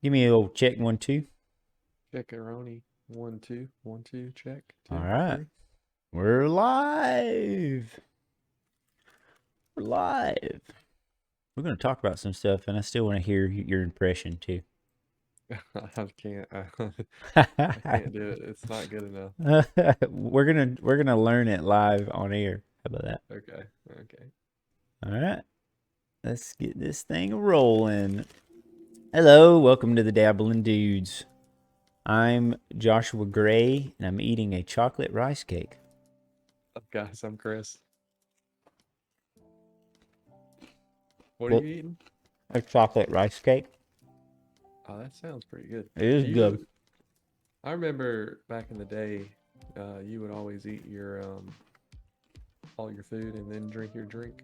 Give me a little check 1 2. Checkaroni. 1 2 1 2. Check. All Two, right, three. we're live. We're live. We're gonna talk about some stuff, and I still want to hear your impression too. I can't. I can't do it. It's not good enough. we're gonna learn it live on air. How about that? Okay. Okay. All right, let's get this thing rolling. Hello, welcome to the Dabbling Dudes. I'm Joshua Gray, and I'm eating a chocolate rice cake. Guys, I'm Chris. What are Well, you eating? a chocolate rice cake. Oh, that sounds pretty good. It is good. You. I remember back in the day, you would always eat your all your food and then drink your drink.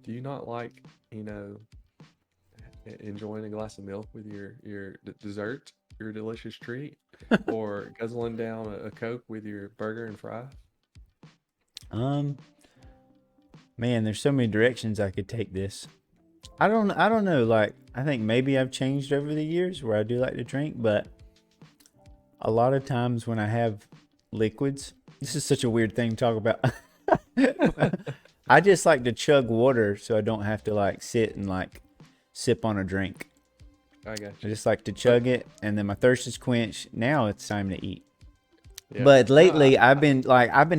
Do you not like, you know, enjoying a glass of milk with your dessert, your delicious treat, or guzzling down a Coke with your burger and fry? Um, Man, there's so many directions I could take this. I don't know, like I think maybe I've changed over the years where I do like to drink, but a lot of times when I have liquids, this is such a weird thing to talk about. I just like to chug water so I don't have to like sit and like sip on a drink. I got I you. just like to But chug it and then my thirst is quenched. Now it's time to eat. yeah, But no, lately I've been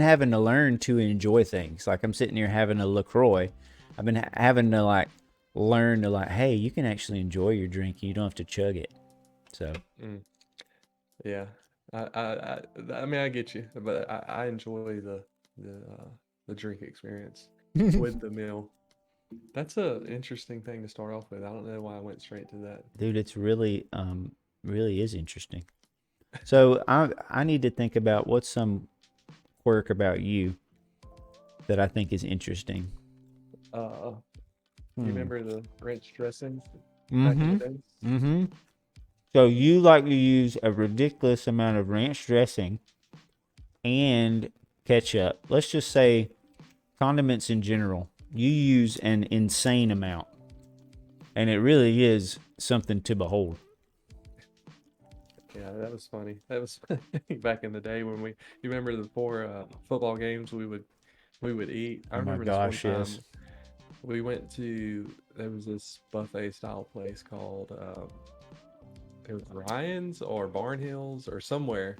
having to learn to enjoy things. Like I'm sitting here having a LaCroix. I've been having to like learn to like, hey, you can actually enjoy your drink. You don't have to chug it. So mm, yeah. I mean, I get you, but I enjoy the drink experience with the meal. That's a interesting thing to start off with. I don't know why I went straight to that. dude, it's really is interesting. So I need to think about what's some quirk about you that I think is interesting. Uh, you Hmm. remember the ranch dressing back in the Mm-hmm. days? Mm-hmm. So you like to use a ridiculous amount of ranch dressing and ketchup. Let's just say condiments in general. You use an insane amount, and it really is something to behold. Yeah, that was funny. That was back in the day when you remember the four football games we would eat. I Oh my remember this one gosh, time yes. we went to there was this buffet style place called it was Ryan's or Barnhill's or somewhere,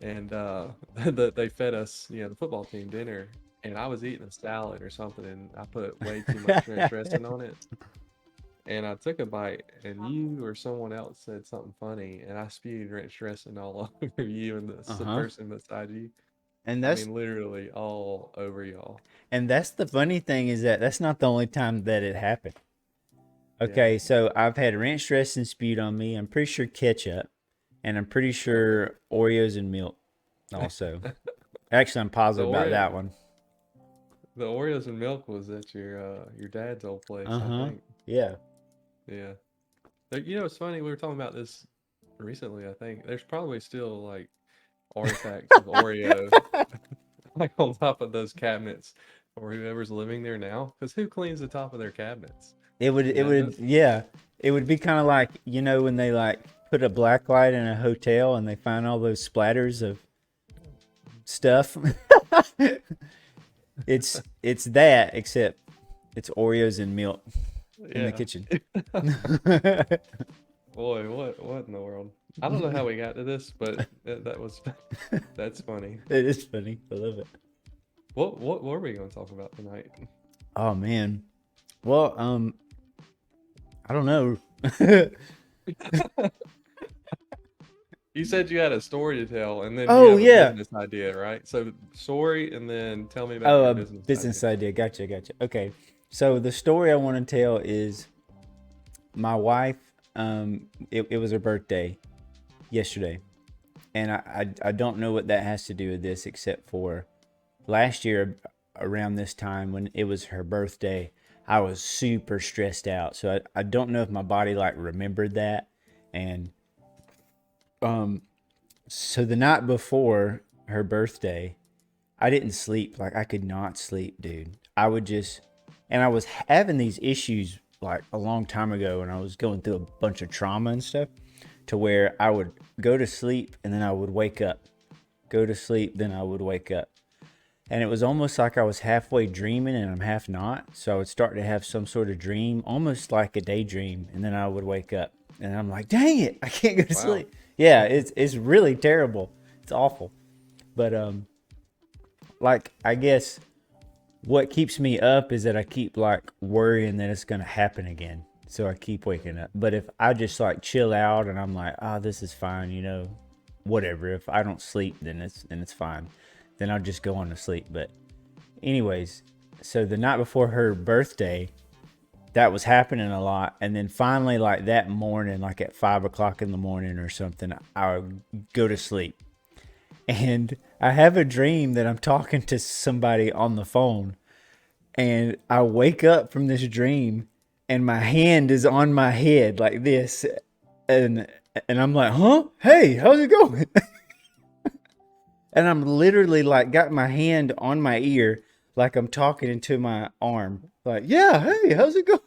and they fed us, the football team dinner, and I was eating a salad or something, and I put way too much ranch dressing on it, and I took a bite, and you or someone else said something funny, and I spewed ranch dressing all over you and Uh the huh. person beside you. And I that's mean, literally all over y'all. and that's the funny thing is that that's not the only time that it happened. Yeah. Okay, so I've had ranch dressing spewed on me. I'm pretty sure ketchup, and I'm pretty sure Oreos and milk also. Actually, I'm The positive about Oreo, that one. the Oreos and milk was at your dad's old place, Uh I huh. think. Yeah. Yeah. It's funny. We were talking about this recently. I think there's probably still like artifacts of Oreo like on top of those cabinets or whoever's living there now. Because who cleans the top of their cabinets? It would, You it know, would, yeah. It would be kind of like, when they like put a black light in a hotel and they find all those splatters of stuff. It's that, except it's Oreos and milk in the yeah. kitchen. Boy, what in the world? I don't know how we got to this, but that was that's funny. It is funny. I love it. What were we going to talk about tonight? Oh man. Well, I don't know. You said you had a story to tell, and then you Oh have a yeah. business idea, right? So story, and then tell me about Oh, your a business idea. business idea. Gotcha, gotcha. Okay. So the story I want to tell is my wife. It was her birthday yesterday, and I don't know what that has to do with this, except for last year around this time when it was her birthday, I was super stressed out. So I don't know if my body like remembered that, and um, so the night before her birthday, I didn't sleep. Like I could not sleep, dude. I would just, and I was having these issues like a long time ago when I was going through a bunch of trauma and stuff, to where I would go to sleep and then I would wake up, go to sleep, then I would wake up. And it was almost like I was halfway dreaming and I'm half not. So I would start to have some sort of dream, almost like a daydream, and then I would wake up. And I'm like, dang it, I can't go to Wow. sleep. Yeah, it's really terrible. It's awful. But like I guess what keeps me up is that I keep like worrying that it's gonna happen again. So I keep waking up. But if I just like chill out and I'm like, oh, this is fine, you know, whatever. If I don't sleep, then it's fine. Then I'll just go on to sleep. But anyways, so the night before her birthday, that was happening a lot. And then finally, like that morning, like at 5 o'clock in the morning or something, I would go to sleep. And I have a dream that I'm talking to somebody on the phone. And I wake up from this dream and my hand is on my head like this. And and I'm like, huh? Hey, how's it going? And I'm literally like got my hand on my ear like I'm talking into my arm. Like, yeah, hey, how's it going?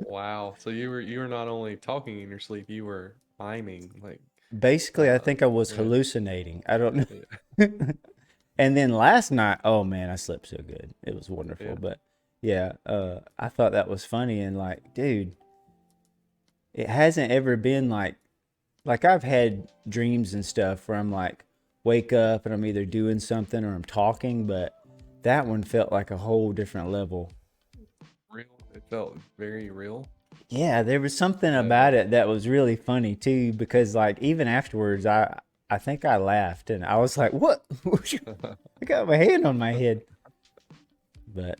Wow. So you were not only talking in your sleep, you were miming like Basically, I uh think I was yeah, hallucinating. I don't yeah, know. And then last night, oh man, I slept so good. It was wonderful. yeah. But yeah, I thought that was funny and like, dude, it hasn't ever been like I've had dreams and stuff where I'm like wake up and I'm either doing something or I'm talking, but that one felt like a whole different level. Real. It felt very real. Yeah, there was something Uh, about it that was really funny too, because like even afterwards, I think I laughed and I was like, "What? I got my hand on my head." But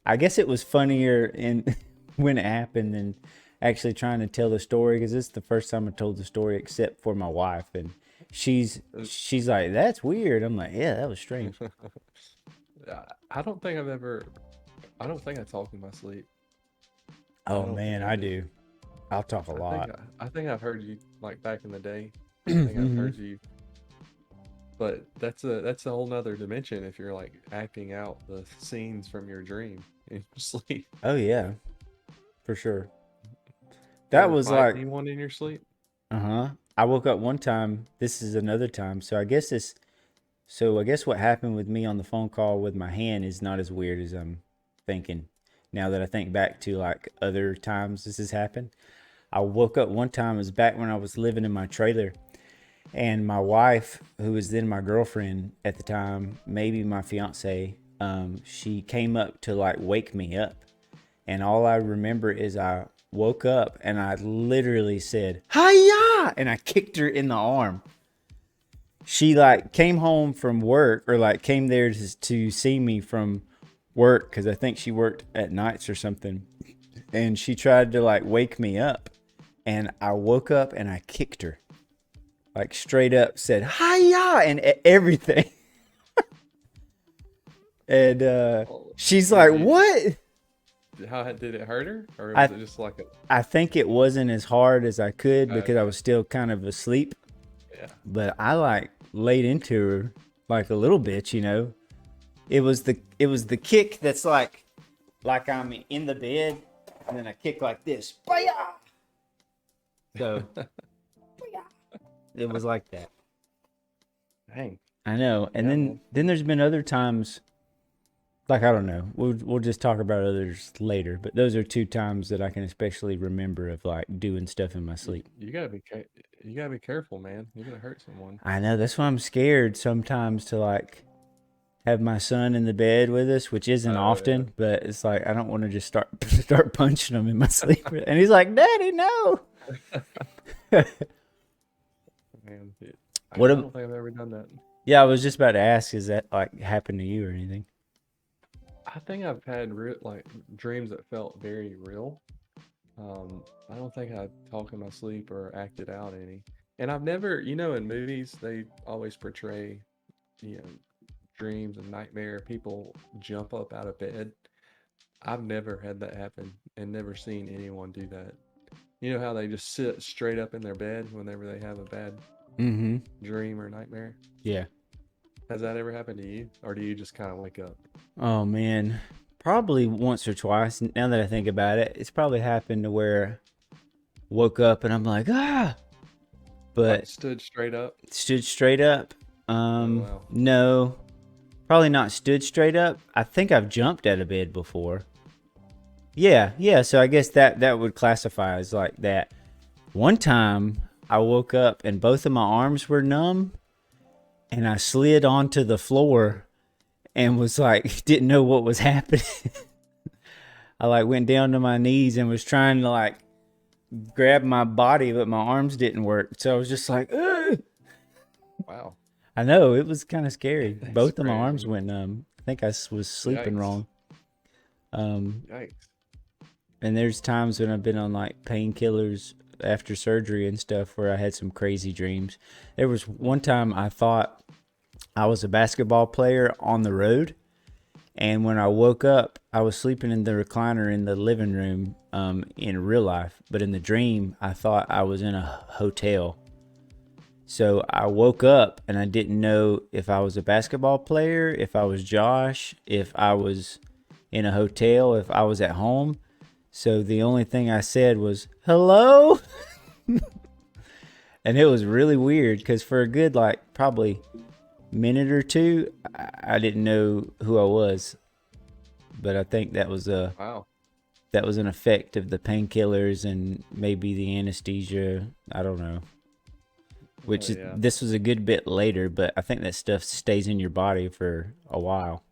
I guess it was funnier in when it happened than actually trying to tell the story because this is the first time I told the story except for my wife, and she's uh, she's like, "That's weird." I'm like, "Yeah, that was strange." I don't think I've ever. I don't think I talk in my sleep. I Oh don't think man, I I do. do. I'll talk a lot. I think I've heard you like back in the day. I think I've Hmm. heard you, but that's a whole nother dimension if you're like acting out the scenes from your dream in your sleep. Oh yeah, for sure. You That ever was fight like, anyone in your sleep? uh-huh. I woke up one time. This is another time. So I guess what happened with me on the phone call with my hand is not as weird as I'm thinking. Now that I think back to like other times this has happened. I woke up one time, it was back when I was living in my trailer, and my wife, who was then my girlfriend at the time, maybe my fiance, she came up to like wake me up. And all I remember is I woke up and I literally said, "Hiya!" And I kicked her in the arm. She like came home from work or like came there to see me from work because I think she worked at nights or something. And she tried to like wake me up. And I woke up and I kicked her. Like straight up said, "Hiya!" and everything. And Oh, she's like, did you? "What?" How did it hurt her, or was I it just like a? I think it wasn't as hard as I could because I Okay, was still kind of asleep. yeah. But I like laid into her like a little bit, you know. It was the kick that's like I'm in the bed and then I kick like this. Baya! So it was like that. Dang. I know. And Yeah, then man. then there's been other times like I don't know. We'll just talk about others later, but those are two times that I can especially remember of like doing stuff in my sleep. You gotta be you gotta be careful, man. You're gonna hurt someone. I know that's why I'm scared sometimes to like have my son in the bed with us, which isn't Oh yeah, often, but it's like I don't want to just start punching him in my sleep. And he's like, "Daddy, no." man. What? I don't think I've ever done that. Yeah, I was just about to ask, is that like happened to you or anything? I think I've had like dreams that felt very real. I don't think I talk in my sleep or acted out any. And I've never, in movies they always portray, you know, dreams and nightmare. People jump up out of bed. I've never had that happen and never seen anyone do that. You know how they just sit straight up in their bed whenever they have a bad Mm-hmm. dream or nightmare? Yeah. Has that ever happened to you? Or do you just kind of wake up? Oh man. probably once or twice. Now that I think about it, it's probably happened to where woke up and I'm like, ah, Like but stood straight up? stood straight up. Oh wow. No, probably not stood straight up. I think I've jumped out of bed before. Yeah, yeah. So I guess that would classify as like that. One time I woke up and both of my arms were numb, and I slid onto the floor and was like, didn't know what was happening. I like went down to my knees and was trying to like grab my body, but my arms didn't work. So I was just like, ugh. Wow. I know it was kind of scary. That's Both of my arms crazy. went numb. I think I was sleeping Yikes. wrong. Um, Yikes. and there's times when I've been on like painkillers after surgery and stuff where I had some crazy dreams. There was one time I thought I was a basketball player on the road, and when I woke up, I was sleeping in the recliner in the living room in real life, but in the dream, I thought I was in a hotel. So I woke up and I didn't know if I was a basketball player, if I was Josh, if I was in a hotel, if I was at home. So the only thing I said was, hello? And it was really weird because for a good, like, probably minute or two, I didn't know who I was. But I think Wow. that was an effect of the painkillers and maybe the anesthesia. I don't know. Oh Which is, yeah. this was a good bit later, but I think that stuff stays in your body for a while.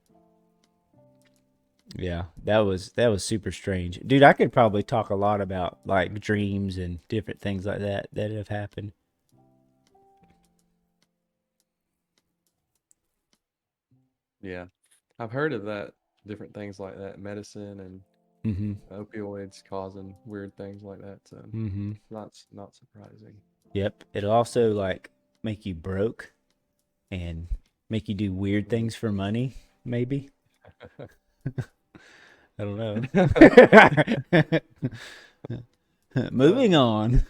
Yeah, that was super strange, dude. I could probably talk a lot about like dreams and different things like that have happened. Yeah. I've heard of that, different things like that, medicine and Mm-hmm. opioids causing weird things like that. So Mm-hmm. not surprising. Yep. It'll also like make you broke and make you do weird Mhm. things for money. Maybe I don't know. Uh, Moving on.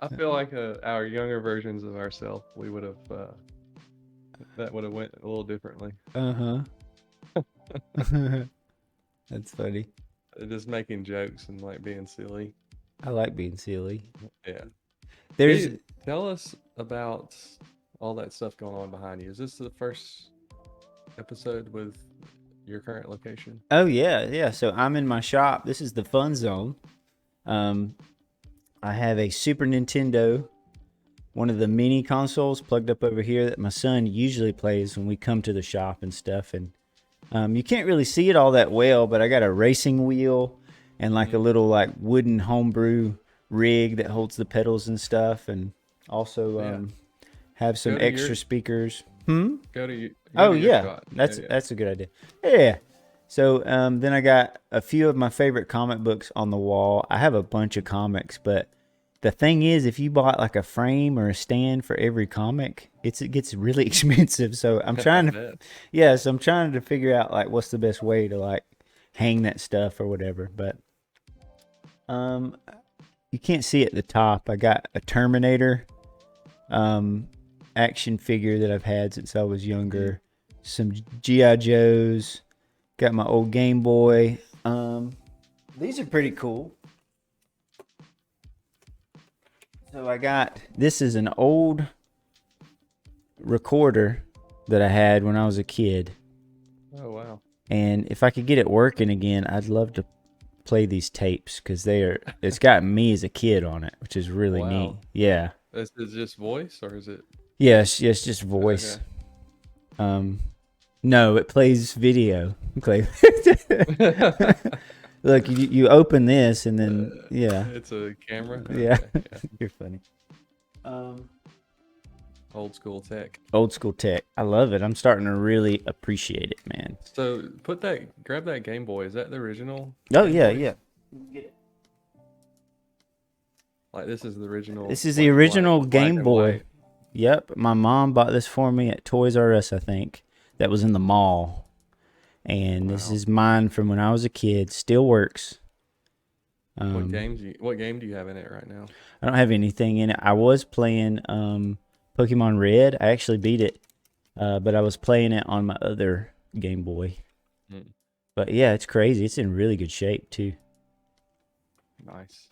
I feel like our younger versions of ourselves, we would have that would have went a little differently. Uh huh. That's funny. Just making jokes and like being silly. I like being silly. Yeah. There's Hey, tell us about all that stuff going on behind you. Is this the first episode with your current location? Oh yeah, yeah. So I'm in my shop. This is the fun zone. Um, I have a Super Nintendo, one of the mini consoles plugged up over here that my son usually plays when we come to the shop and stuff. And you can't really see it all that well, but I got a racing wheel and like a Mm, little like wooden homebrew rig that holds the pedals and stuff, and also yeah. have some Go to your extra speakers. Hmm. go Oh to your yeah, shot. Yeah, that's yeah. that's a good idea. Yeah. So then I got a few of my favorite comic books on the wall. I have a bunch of comics, but the thing is, if you bought like a frame or a stand for every comic, it gets really expensive. So I'm I trying to, bet. yeah. So I'm trying to figure out like what's the best way to like hang that stuff or whatever. But um, you can't see at the top. I got a Terminator um action figure that I've had since I was Mm. younger. Some GI Joes. Got my old Game Boy. These are pretty cool. So I got this is an old recorder that I had when I was a kid, Oh wow. and if I could get it working again, I'd love to play these tapes because they are. It's got me as a kid on it, which is really neat. Wow. Yeah. This is just voice or is it Yes. Yes. Just voice. okay? Um. No, it plays video. Okay. Look, you open this and then yeah, It's a camera. yeah. Okay, yeah. You're funny. Um, Old school tech. old school tech. I love it. I'm starting to really appreciate it, man. So grab that Game Boy. Is that the original Oh Game yeah, Boy? yeah. Like this is the original, This is the like original black Game and Boy. white. Yep, my mom bought this for me at Toys R Us, I think. That was in the mall, and this Wow. is mine from when I was a kid. Still works. What game do you have in it right now? I don't have anything in it. I was playing Pokemon Red. I actually beat it, but I was playing it on my other Game Boy. Mm, But yeah, it's crazy. It's in really good shape too. nice.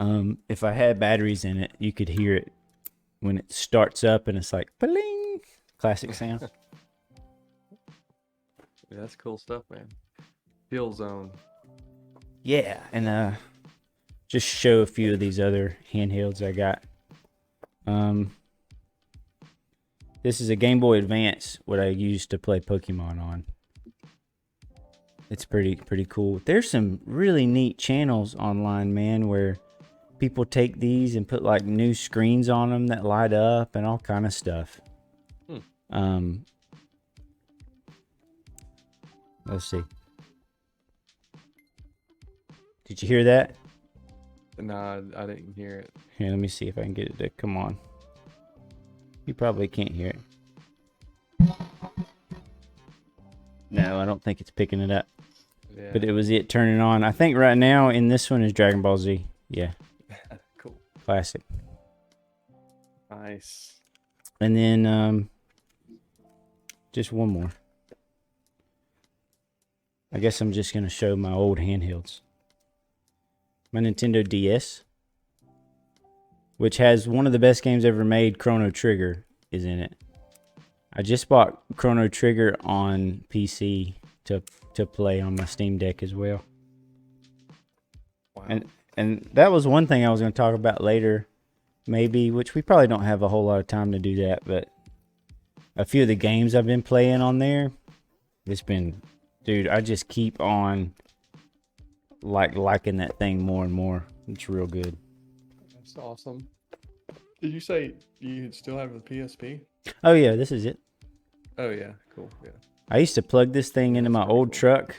If I had batteries in it, you could hear it when it starts up and it's like bling, classic sound. Yeah, that's cool stuff, man. Feel Zone. Yeah, and just show a few of these other handhelds I got. This is a Game Boy Advance, what I used to play Pokemon on. It's pretty cool. There's some really neat channels online, man, where people take these and put like new screens on them that light up and all kind of stuff. Let's see. Did you hear that? Nah, I didn't hear it. Here, let me see if I can get it to come on. You probably can't hear it. No, I don't think it's picking it up. Yeah. But it was it turning on. I think right now in this one is Dragon Ball Z. Yeah. Cool. Classic. Nice. And then just one more. I guess I'm just going to show my old handhelds. My Nintendo DS, which has one of the best games ever made, Chrono Trigger, is in it. I just bought Chrono Trigger on PC to play on my Steam Deck as well. Wow. And that was one thing I was going to talk about later, maybe, which we probably don't have a whole lot of time to do that, but a few of the games I've been playing on there, it's been, dude, I just keep on liking that thing more and more. It's real good. That's awesome. Did you say you still have the PSP? Oh yeah, this is it. Oh yeah, cool. Yeah. I used to plug this thing into That's my pretty old cool. truck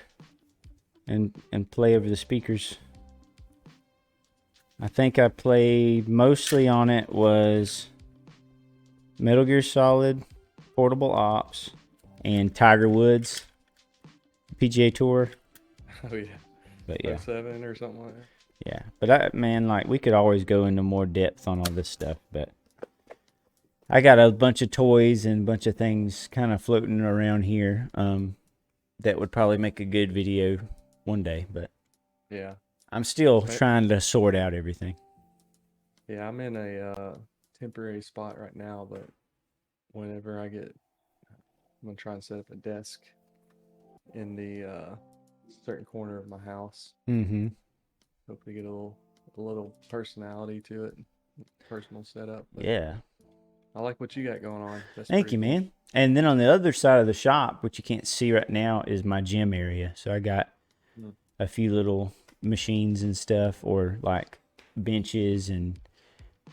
and play over the speakers. I think I played mostly on it was Metal Gear Solid, Portable Ops, and Tiger Woods PGA Tour. Oh yeah. But yeah, 07 or something like that. yeah. But man, we could always go into more depth on all this stuff. But I got a bunch of toys and a bunch of things kind of floating around here that would probably make a good video one day. But Yeah. I'm still Right. trying to sort out everything. Yeah, I'm in a temporary spot right now, but whenever I'm gonna try and set up a desk in the certain corner of my house. Mm-hmm. Hopefully get a little personality to it, personal setup. But Yeah. I like what you got going on. That's Thank pretty you, cool. man. And then on the other side of the shop, which you can't see right now, is my gym area. So I got Mm. a few little machines and stuff, or like benches and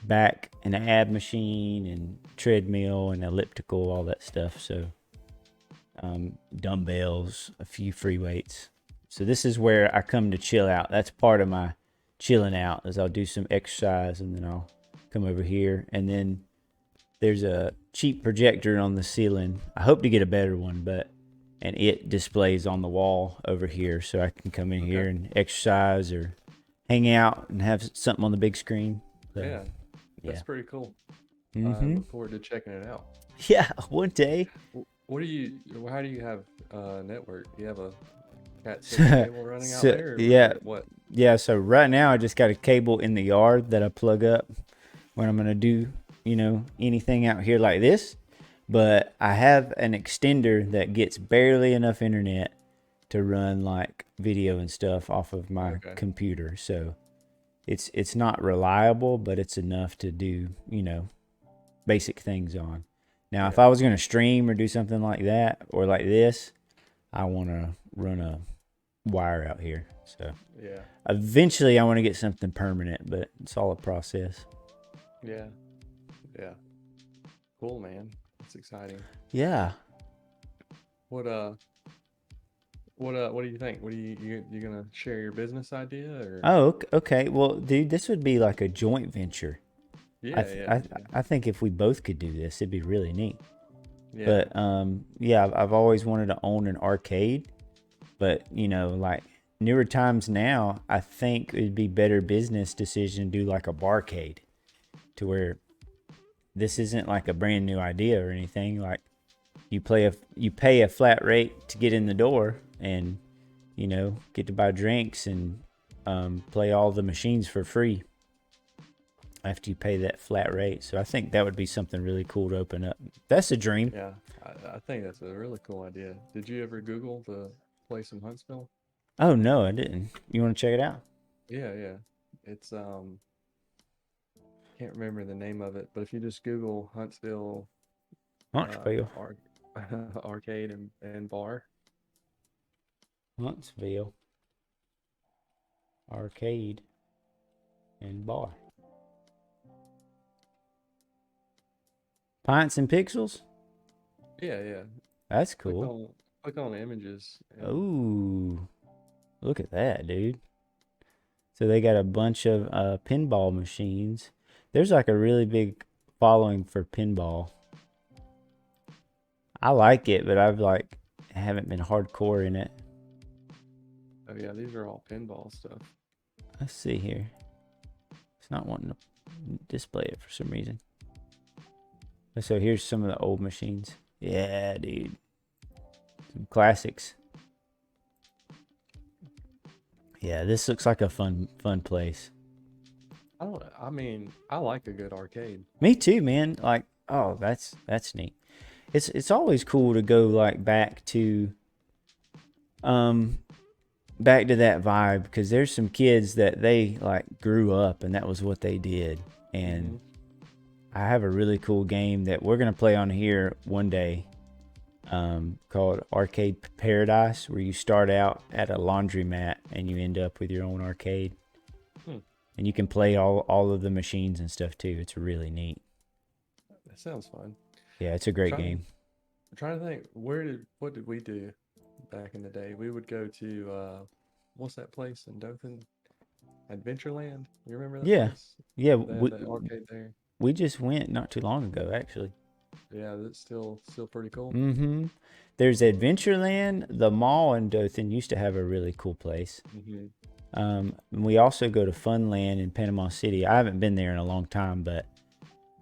back an ab machine and treadmill and elliptical, all that stuff. So dumbbells, a few free weights. So this is where I come to chill out. That's part of my chilling out, is I'll do some exercise and then I'll come over here. And then there's a cheap projector on the ceiling. I hope to get a better one, and it displays on the wall over here, so I can come in here and exercise or hang out and have something on the big screen. So, Yeah, that's yeah. pretty cool. I Mm-hmm. look forward to checking it out. Yeah, one day. How do you have network? Do you have a Cat 6 cable running out there? Or yeah, what? yeah. So right now I just got a cable in the yard that I plug up when I'm gonna do, anything out here like this. But I have an extender that gets barely enough internet to run like video and stuff off of my computer. So it's not reliable, but it's enough to do, basic things on. Now, if I was going to stream or do something like that or like this, I want to run a wire out here. So Yeah, eventually I want to get something permanent, but it's all a process. yeah. Cool, man. That's exciting. Yeah. What do you think? What do you gonna share your business idea or? Oh, okay. Well, dude, this would be like a joint venture. Yeah, I think if we both could do this, it'd be really neat. yeah. But yeah, I've always wanted to own an arcade, but like newer times now, I think it'd be better business decision to do like a barcade, to where this isn't like a brand new idea or anything. Like you pay a flat rate to get in the door, and get to buy drinks and play all the machines for free after you pay that flat rate. So I think that would be something really cool to open up. That's a dream. Yeah, I think that's a really cool idea. Did you ever Google the place in Huntsville? Oh no, I didn't. You want to check it out? Yeah, yeah. It's can't remember the name of it, but if you just Google Huntsville Huntsville. ar arcade and bar. Huntsville arcade and bar. Pints and pixels. Yeah, yeah. That's Click cool. on click on images and Oh, look at that, dude. So they got a bunch of pinball machines. There's like a really big following for pinball. I like it, but haven't been hardcore in it. oh yeah, these are all pinball stuff. Let's see here. It's not wanting to display it for some reason. So here's some of the old machines. Yeah, dude. Some classics. Yeah, this looks like a fun place. I mean, I like a good arcade. Me too, man. Like, oh, that's neat. It's always cool to go like back to that vibe, because there's some kids that they like grew up and that was what they did. And I have a really cool game that we're gonna play on here one day, called Arcade Paradise, where you start out at a laundromat and you end up with your own arcade. And you can play all of the machines and stuff too. It's really neat. That sounds fun. Yeah, it's a great game. I'm trying to think, what did we do back in the day? We would go to what's that place in Dothan? Adventureland. You remember that Yeah. place? Yeah, The arcade there. we just went not too long ago, actually. Yeah, that's still pretty cool. Mm-hmm. There's Adventureland. The mall in Dothan used to have a really cool place. We also go to Funland in Panama City. I haven't been there in a long time, but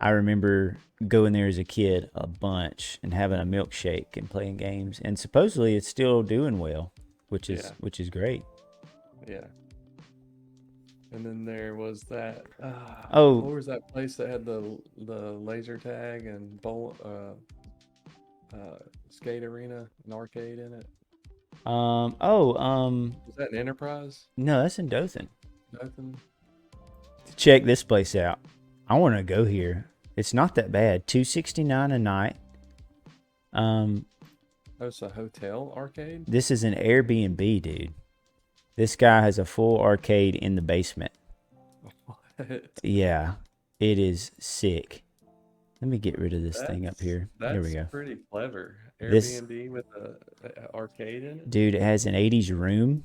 I remember going there as a kid a bunch and having a milkshake and playing games. And supposedly it's still doing well, which is great. Yeah. And then there was that. Oh, What was that place that had the laser tag and skate arena, an arcade in it? Was that an Enterprise? no, that's in Dothan. Nothing. Check this place out. I want to go here. It's not that bad. $269 a night. Oh, it's a hotel arcade? This is an Airbnb, dude. This guy has a full arcade in the basement. What? Yeah, it is sick. Let me get rid of this thing up here. There we go. That's pretty clever. This- Airbnb with a arcade in it? Dude, it has an 80s room.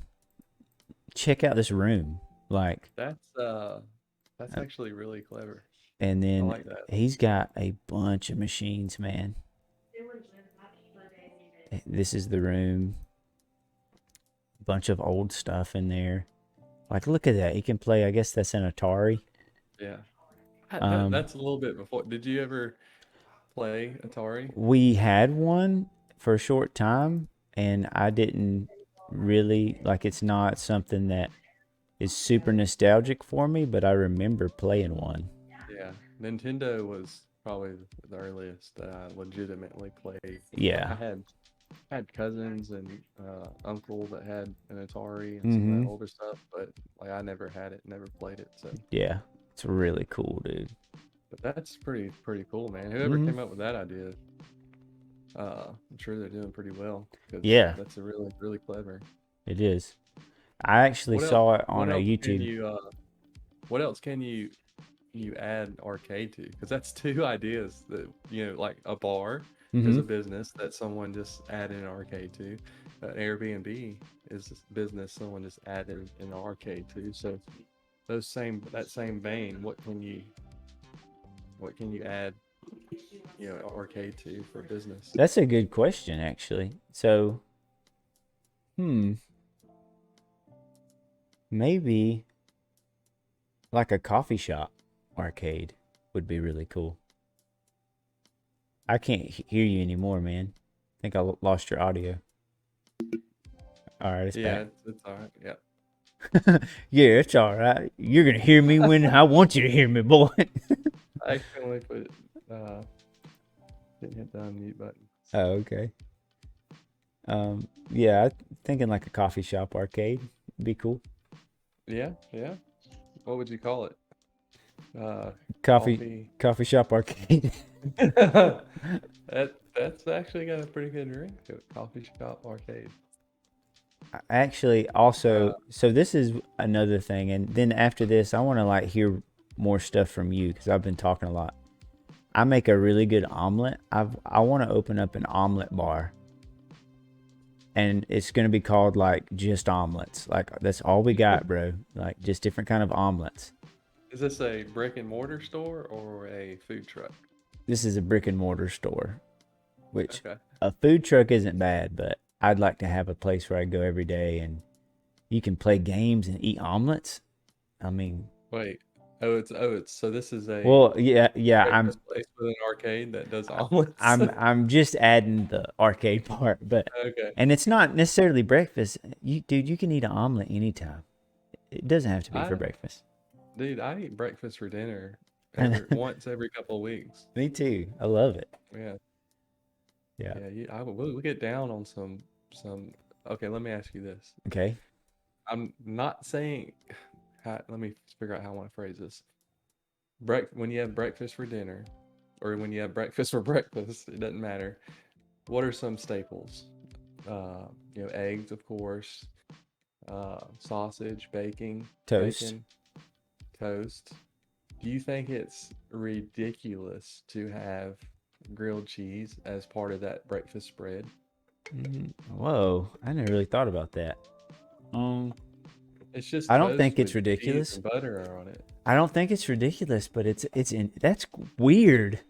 Check out this room. Like, That's actually really clever. and I then like that. he's got a bunch of machines, man. This is the room. Bunch of old stuff in there. Like, look at that. He can play, I guess that's an Atari. Yeah. Um, That's a little bit before. Did you ever play Atari? We had one for a short time, and I didn't really like. It's not something that is super nostalgic for me, but I remember playing one. Yeah. Nintendo was probably the earliest that I legitimately played. Yeah. I had cousins and uncle that had an Atari and some of that older stuff, but like I never had it, never played it. So, Yeah, it's really cool, dude. but that's pretty cool, man. Whoever came up with that idea, I'm sure they're doing pretty well. 'Cause Yeah. that's a really clever. It is. I actually saw it on What a else can YouTube. you what else can you add arcade to? Because that's two ideas that like a bar is a business that someone just added an arcade to. Airbnb is a business someone just added an arcade to. So that same vein, what can you add arcade to for business? That's a good question, actually. So, maybe like a coffee shop arcade would be really cool. I can't hear you anymore, man. think I lost your audio. All right, it's Yeah, back. it's all right. Yeah. Yeah, it's all right. You're gonna hear me when I want you to hear me, boy. I accidentally put didn't hit the unmute button. Oh, okay. Yeah, thinking like a coffee shop arcade would be cool. Yeah, yeah. What would you call it? Coffee Coffee. coffee shop arcade. That's actually got a pretty good ring to it. Coffee shop arcade. Actually, Uh, also, so this is another thing, and then after this, I want to like hear more stuff from you because I've been talking a lot. I make a really good omelet. I want to open up an omelet bar, and it's gonna be called like just omelets. Like that's all we got, bro. Like just different kind of omelets. is this a brick and mortar store or a food truck? This is a brick and mortar store, which Okay. a food truck isn't bad, but I'd like to have a place where I go every day and you can play games and eat omelets. I mean, Wait. It's so this is a well, yeah. breakfast place with an arcade that does omelets. I'm just adding the arcade part, but Okay. and it's not necessarily breakfast. Dude, you can eat an omelet anytime. It doesn't have to be for I breakfast. Dude, I eat breakfast for dinner once every couple of weeks. Me too. I love it. Yeah. Yeah. Yeah, we get down on some. Okay, let me ask you this. Okay. I'm not saying. Let me figure out how I want to phrase this. When you have breakfast for dinner, or when you have breakfast for breakfast, it doesn't matter. What are some staples? Eggs, of course. Sausage, Toast. bacon, toast. Do you think it's ridiculous to have grilled cheese as part of that breakfast spread? Whoa, I never really thought about that. Um, It's just I don't think toast it's with cheese ridiculous. and butter on it. I don't think it's ridiculous, but that's weird.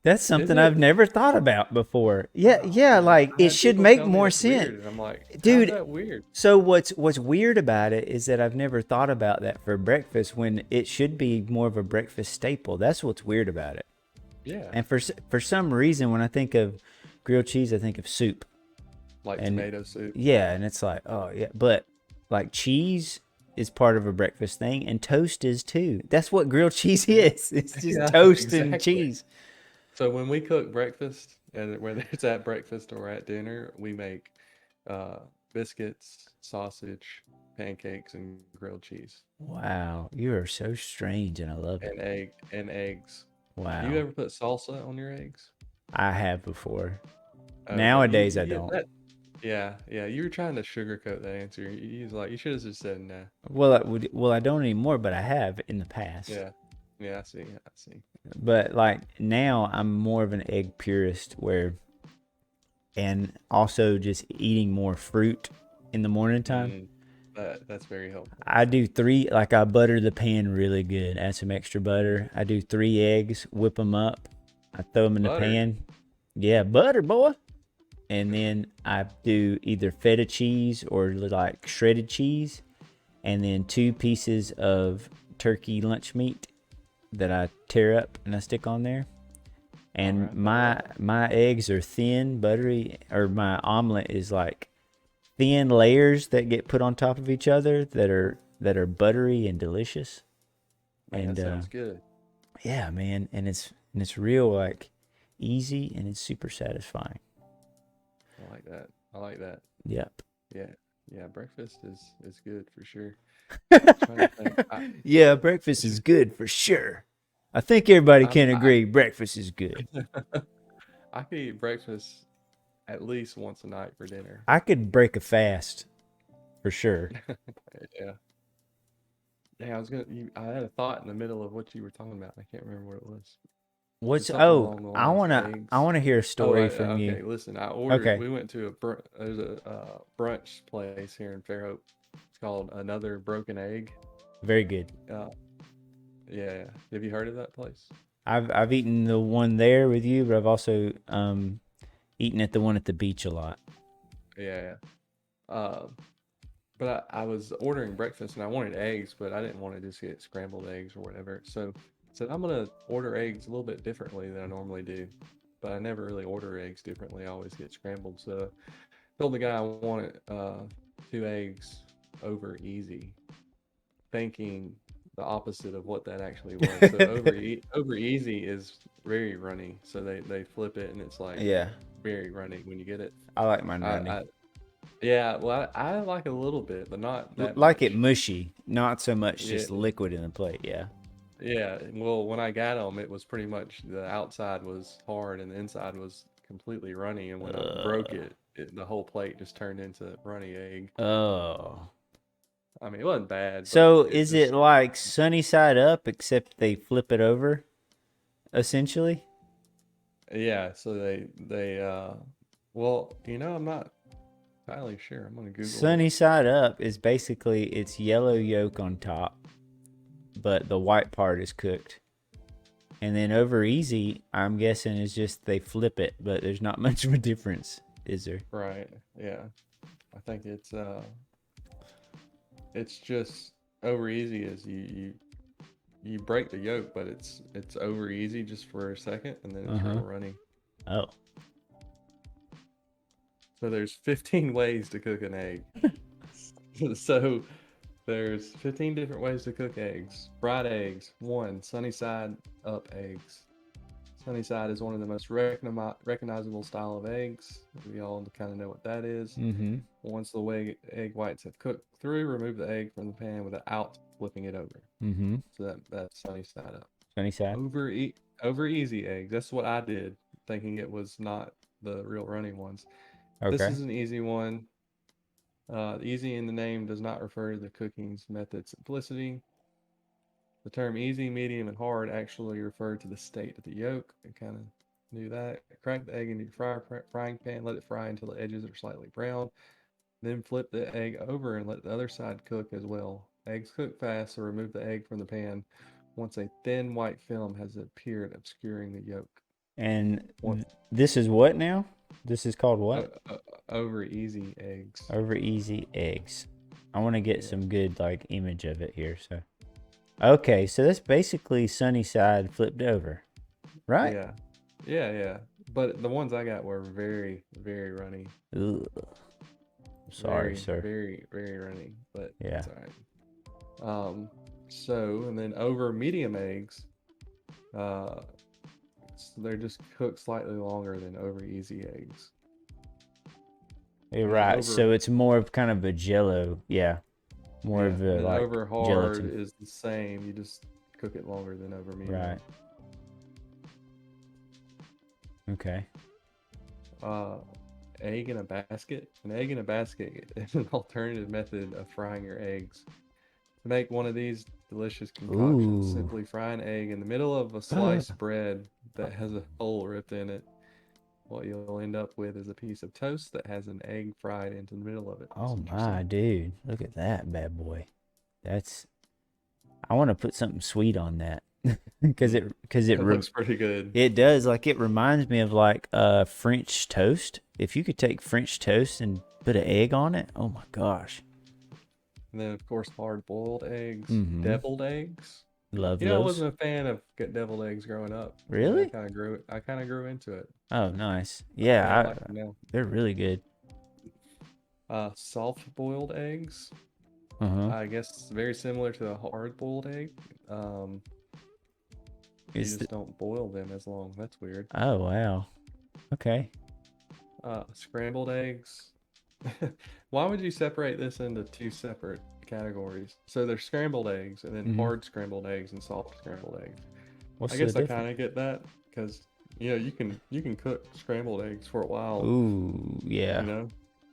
That's Is something I've it? never thought about before. Yeah, Yeah, like I it had should people make tell me more it's sense. weird, and I'm like, how's Dude, that weird? so what's weird about it is that I've never thought about that for breakfast when it should be more of a breakfast staple. That's what's weird about it. Yeah, And for some reason when I think of grilled cheese, I think of soup. like And tomato soup. yeah, and it's like, oh yeah, but like cheese is part of a breakfast thing and toast is too. That's what grilled cheese Yeah, is. It's just yeah, toast and exactly. cheese. So when we cook breakfast, and whether it's at breakfast or at dinner, we make uh, biscuits, sausage, pancakes, and grilled cheese, Wow, you are so strange and I love it. and eggs. Do you Wow. ever put salsa on your eggs? I have before. Okay, Nowadays I don't. yeah. You were trying to sugarcoat that answer. You was like, you should have just said no. Well, I don't anymore, but I have in the past. Yeah, yeah. I see. But like now I'm more of an egg purist where and also just eating more fruit in the morning time. Mm, that's very helpful. I do three, like I butter the pan really good, add some extra butter. I do 3 eggs, whip them up. I throw them in the Butter. pan. Yeah, butter, boy. And then I do either feta cheese or like shredded cheese, and then 2 pieces of turkey lunch meat that I tear up and I stick on there. And All my eggs are thin, buttery, or my omelet is like thin layers that get put on top of each other that are buttery and delicious. Man, that And sounds good. yeah, man, and it's real like easy and it's super satisfying. I like that. I like that. Yep. Yeah, yeah. Breakfast is good for sure. I'm trying to think. Yeah, breakfast is good for sure. I think everybody I'm, can agree breakfast is good. I could eat breakfast at least once a night for dinner. I could break a fast for sure. Yeah. Yeah, I had a thought in the middle of what you were talking about. I can't remember what it was. It was What's something oh, along the I lines of wanna I eggs. wanna hear a Oh, story from you. okay. Listen, I ordered. Okay, We went to there's a brunch place here in Fairhope. It's called Another Broken Egg. very good. Uh, yeah. Have you heard of that place? I've eaten the one there with you, but I've also eaten at the one at the beach a lot. Yeah. Um, but I was ordering breakfast and I wanted eggs, but I didn't want to just get scrambled eggs or whatever. So I said I'm gonna order eggs a little bit differently than I normally do. but I never really order eggs differently. I always get scrambled. So told the guy I wanted 2 eggs over easy, thinking the opposite of what that actually was. So over easy is very runny. So they flip it and it's like Yeah, very runny when you get it. I like mine I, runny. I yeah, well I like a little bit, but not that Like it much. mushy, not so much Yeah, just liquid in the plate. Yeah. yeah. Well, when I got them, it was pretty much the outside was hard and the inside was completely runny. And when I broke Uh, the whole plate just turned into runny egg. oh. I mean, it wasn't bad, but So it is it just like sunny side up, except they flip it over, essentially? yeah. So well, I'm not entirely sure. I'm gonna Google it. Sunny side up is basically it's yellow yolk on top, but the white part is cooked. And then over easy, I'm guessing is just they flip it, but there's not much of a difference, is there? Right. Yeah. I think it's just over easy as you break the yolk, but it's over easy just for a second, and then Uh it's huh. real runny. Oh. So there's 15 ways to cook an egg. So there's 15 different ways to cook eggs. Fried eggs, one, sunny side up eggs. Sunny side is one of the most recognizable style of eggs. We all kind of know what that is. Mm hmm. Once the egg whites have cooked through, remove the egg from the pan without flipping it over. Mm hmm. So that's sunny side up. Sunny side. Over over easy eggs. That's what I did, thinking it was not the real running ones. This Okay. is an easy one. Easy in the name does not refer to the cooking's method simplicity. The term easy, medium, and hard actually refer to the state of the yolk. I kind of knew that. Crack the egg into your frying pan, let it fry until the edges are slightly brown. Then flip the egg over and let the other side cook as well. Eggs cook fast, so remove the egg from the pan once a thin white film has appeared, obscuring the yolk. And Once this is what now? This is called uh, what? uh, over easy eggs. Over easy eggs. I want to get Yeah, some good like image of it here. So okay, so that's basically sunny side flipped over, right? yeah, yeah. But the ones I got were very, very runny. Ugh, sorry, Very, sir. very, very runny. But Yeah. it's all right. And then over medium eggs, uh, they're just cooked slightly longer than over easy eggs. You're And then right. over So it's more of kind of a jello. Yeah. More Yeah, of and a then like over hard gelatin. is the same. You just cook it longer than over medium. Right. Okay. Uh, Egg in a basket. An egg in a basket is an alternative method of frying your eggs. To make one of these delicious concoctions, Ooh. simply fry an egg in the middle of a sliced bread that has a hole ripped in it. What you'll end up with is a piece of toast that has an egg fried into the middle of it. That's Oh interesting. my dude. Look at that bad boy. That's I want to put something sweet on that. Cuz Mm, it that looks pretty good. it does like it reminds me of like French toast. If you could take French toast and put an egg on it. Oh my gosh. And then, of course, hard boiled eggs, Mhm. deviled eggs. Love I those. wasn't a fan of deviled eggs growing up, and Really? I kind of grew into it. Oh, nice. Yeah, I Yeah, like them now. they're really good. Soft boiled eggs. Uh-huh. I guess very similar to a hard boiled egg. Um, you Is the just don't boil them as long. That's weird. Oh, wow. Okay. Scrambled eggs. Why would you separate this into two separate categories? So there's scrambled eggs, and then Mhm. hard scrambled eggs and soft scrambled eggs. I What's the guess I difference? kind of get that because you can cook scrambled eggs for a while, Ooh, you yeah. know,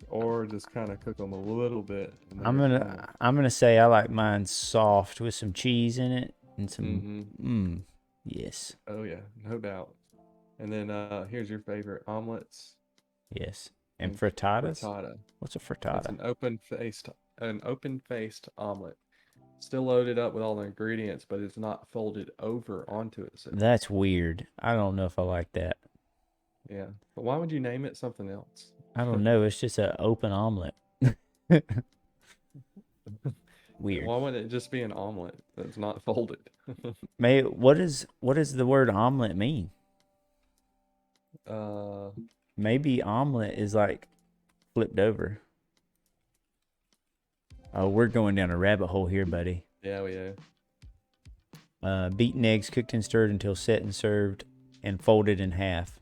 or just kind of cook them a little bit and I'm they're kind of gonna I'm gonna say I like mine soft with some cheese in it and some mm-hmm. yes. Oh yeah, no doubt. And then here's your favorite omelets Yes. And and frittatas? frittata. What's a It's frittata? an open-faced omelet. Still loaded up with all the ingredients, but it's not folded over onto itself. That's weird. I don't know if I like that. Yeah. But why would you name it something else? I don't know. It's just an open omelet. Weird. Why wouldn't it just be an omelet that's not folded? May what does the word omelet mean? Uh, Maybe omelet is like flipped over. Oh, we're going down a rabbit hole here, buddy. yeah, yeah. Beaten eggs cooked and stirred until set and served and folded in half.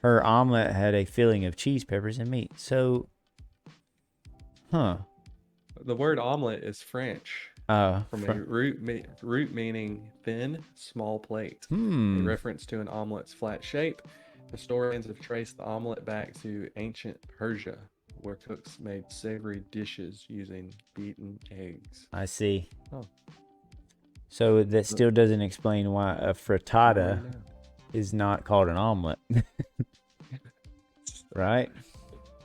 Her omelet had a filling of cheese, peppers, and meat. So, huh. The word omelet is French, from a root meaning thin, small plate. A reference to an omelet's flat shape. Historians have traced the omelet back to ancient Persia, where cooks made savory dishes using beaten eggs. I see. Oh. So that still doesn't explain why a frittata Yeah. is not called an omelet. Right?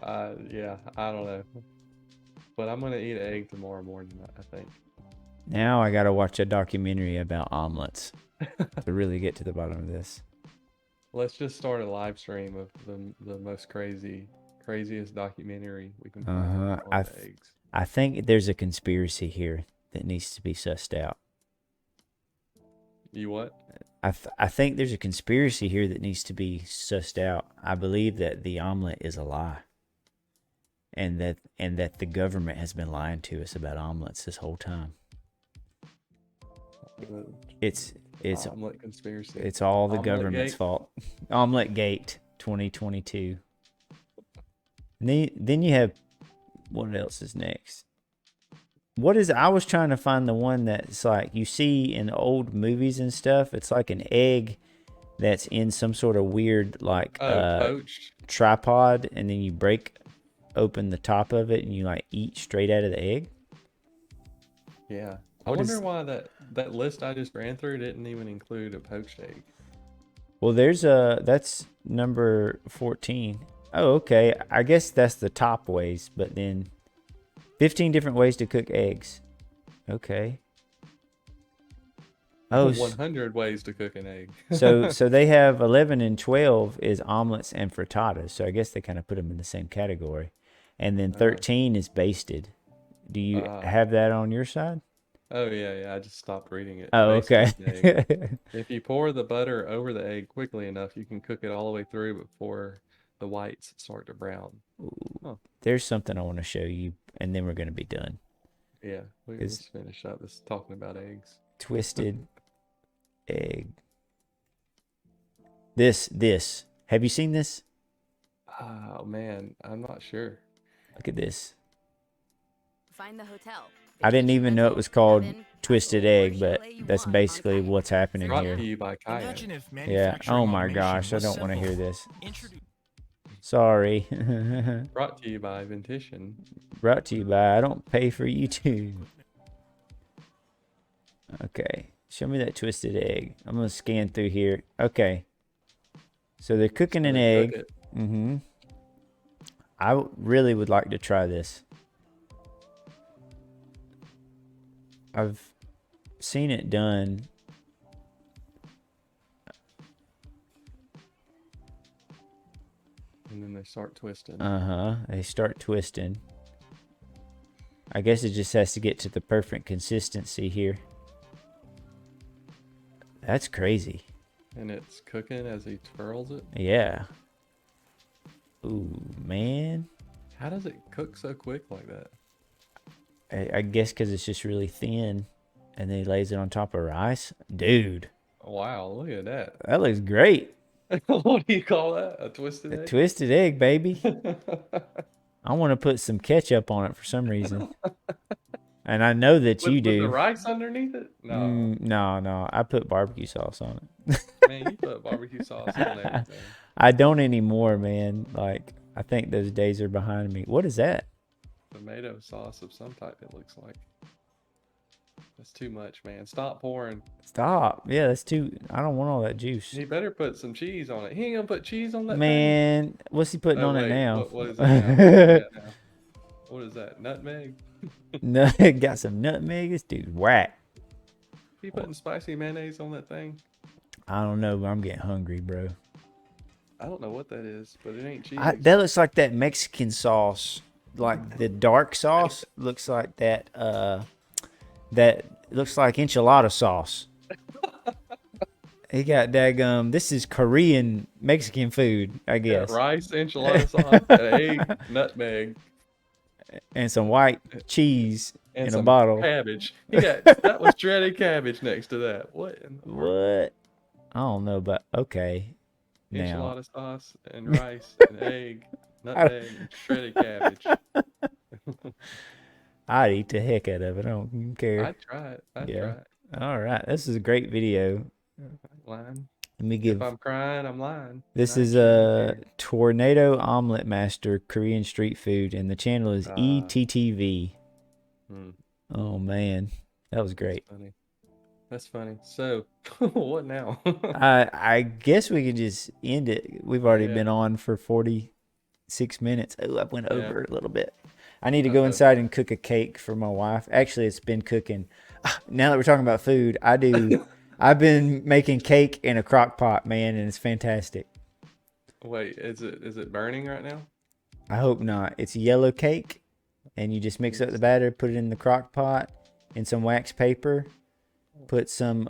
Yeah, I don't know. But I'm gonna eat an egg tomorrow morning, I think. Now I gotta watch a documentary about omelets to really get to the bottom of this. Let's just start a live stream of the most craziest documentary we can find on eggs. I think there's a conspiracy here that needs to be sussed out. You what? I think there's a conspiracy here that needs to be sussed out. I believe that the omelet is a lie. And that the government has been lying to us about omelets this whole time. It's omelet conspiracy. It's all the Omelet government's gate. fault. Omelet Gate 2022. Then you have, what else is next? I was trying to find the one that's like you see in old movies and stuff. It's like an egg that's in some sort of weird like Poached. tripod, and then you break open the top of it and you like eat straight out of the egg. Yeah. I wonder why that list I just ran through didn't even include a poached egg. Well, that's number 14. Oh, okay. I guess that's the top ways, but then 15 different ways to cook eggs. Okay. Oh, 100 ways to cook an egg. so they have 11 and 12 is omelets and frittatas. So I guess they kind of put them in the same category. And then 13 is basted. Do you have that on your side? Oh, yeah. I just stopped reading it. Oh, okay. If you pour the butter over the egg quickly enough, you can cook it all the way through before the whites start to brown. Ooh, there's something I want to show you, and then we're going to be done. Yeah, we can just finish up this talking about eggs. Twisted egg. This. Have you seen this? Oh, man, I'm not sure. Look at this. Find the hotel. I didn't even know it was called Twisted Egg, but that's basically what's happening Brought here. to you by Kaya. Yeah. Oh my gosh, I don't want to hear this. Sorry. Brought to you by Ventition. Brought to you by I don't pay for YouTube. Okay. Show me that twisted egg. I'm going to scan through here. Okay. So they're cooking an egg. Mm-hmm. I really would like to try this. I've seen it done. And then they start twisting. They start twisting. I guess it just has to get to the perfect consistency here. That's crazy. And it's cooking as he twirls it? Yeah. Ooh, man. How does it cook so quick like that? I guess because it's just really thin. And then he lays it on top of rice. Dude. Wow, look at that. That looks great. What do you call that? A twisted egg? A twisted egg, baby. I want to put some ketchup on it for some reason. And I know that you do. With the rice underneath it? No. No. I put barbecue sauce on it. Man, you put barbecue sauce on everything. I don't anymore, man. Like, I think those days are behind me. What is that? Tomato sauce of some type, it looks like. That's too much, man. Stop pouring. Stop. Yeah, that's too... I don't want all that juice. He better put some cheese on it. He ain't gonna put cheese on that Man, thing. What's he putting on it now? What is it now? What is that? Nutmeg? No, got some nutmeg. This dude's whack. He putting spicy mayonnaise on that thing? I don't know, but I'm getting hungry, bro. I don't know what that is, but it ain't cheese. That looks like that Mexican sauce. Like the dark sauce looks like that. That looks like enchilada sauce. He got daggum. This is Korean Mexican food, I Yeah, guess. rice, enchilada sauce, an egg, nutmeg, And some white cheese and in a some bottle. cabbage. That was shredded cabbage next to that. What in the world? What? I don't know, but okay. Now, Enchilada sauce and rice and egg, I, nutmeg, and shredded cabbage. I'd eat the heck out of it. I don't even care. I'd try it. I'd Yeah. try it. All right. This is a great video. I ain't lying. Let me If give. I'm crying, I'm lying. This I ain't is shedding a tears. Tornado Omelet Master Korean street food, and the channel is Ah. ETTV. Hmm, Oh man, that was great. funny. That's funny. So, what now? I guess we could just end it. We've already Yeah. been on for 46 minutes. Oh, I went Yeah. over a little bit. I need to go Uh-oh. inside and cook a cake for my wife. Actually, it's been cooking. Now that we're talking about food, I've been making cake in a crock pot, man, and it's fantastic. Wait, is it burning right now? I hope not. It's yellow cake, and you just mix up the batter, put it in the crock pot, in some wax paper, put some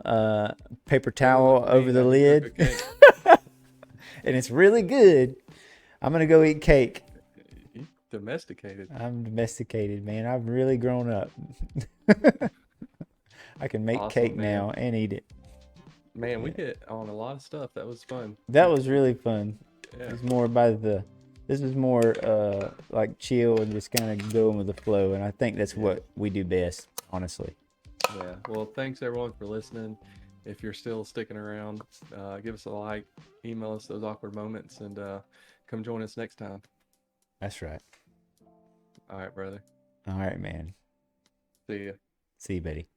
paper towel over the lid, and it's really good. I'm gonna go eat cake. You domesticated. I'm domesticated, man. I've really grown up. I can make Awesome, cake man. now and eat it. Man, we hit on a lot of stuff. That was fun. That was really fun. Yeah. It's more this is more like chill and just kind of going with the flow, and I think that's what we do best, honestly. Yeah. Well, thanks everyone for listening. If you're still sticking around, give us a like, email us those awkward moments, and come join us next time. That's right. All right, brother. All right, man. See ya. See you, Betty.